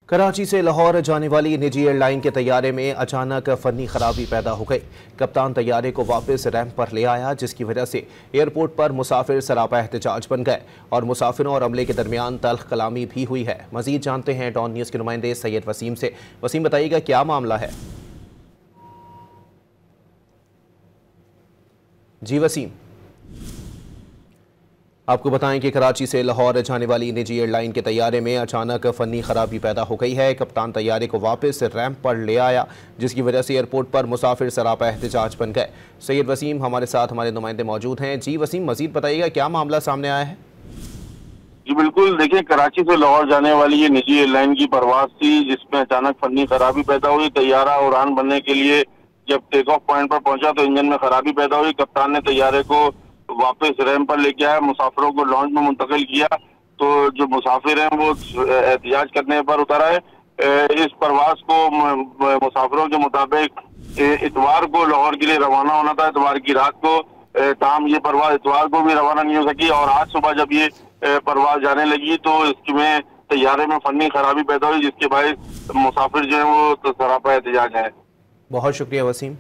कराची से लाहौर जाने वाली निजी एयरलाइन के तैयारे में अचानक फनी खराबी पैदा हो गई। कप्तान तैयारे को वापस रैंप पर ले आया, जिसकी वजह से एयरपोर्ट पर मुसाफिर सरापा एहतजाज बन गए और मुसाफिरों और अमले के दरमियान तल्ख कलामी भी हुई है। मजीद जानते हैं डॉन न्यूज़ के नुमाइंदे सैयद वसीम से। वसीम, बताइएगा क्या मामला है? जी वसीम, आपको बताएं कि कराची से लाहौर जाने वाली निजी एयरलाइन के तैयारे में अचानक फ़नी खराबी पैदा हो गई है। कप्तान तैयारे को वापस रैंप पर ले आया, जिसकी वजह से एयरपोर्ट पर मुसाफिर सरापा एहतजाज बन गए। सैयद वसीम हमारे साथ, हमारे नुमाइंदे मौजूद हैं। जी वसीम, मजीद बताइएगा क्या मामला सामने आया है? जी बिल्कुल, देखिए कराची से लाहौर जाने वाली ये निजी एयरलाइन की परवाज थी, जिसमें अचानक फनी खराबी पैदा हुई। तैयारा उड़ान भरने के लिए जब टेक ऑफ पॉइंट पर पहुंचा तो इंजन में खराबी पैदा हुई। कप्तान ने तैयारे को वापस रैंप पर लेके आया, मुसाफिरों को लॉन्च में मुंतकिल किया। तो जो मुसाफिर हैं वो एहतिजाज करने पर उतर आए। इस परवाज को मुसाफिरों के मुताबिक इतवार को लाहौर के लिए रवाना होना था, इतवार की रात को। ताहम ये परवाज इतवार को भी रवाना नहीं हो सकी और आज सुबह जब ये परवाज जाने लगी तो इसमें तैयारे में फनी खराबी पैदा हुई, जिसके बायस मुसाफिर जो है वो सरापा एहतजाज है। बहुत शुक्रिया वसीम।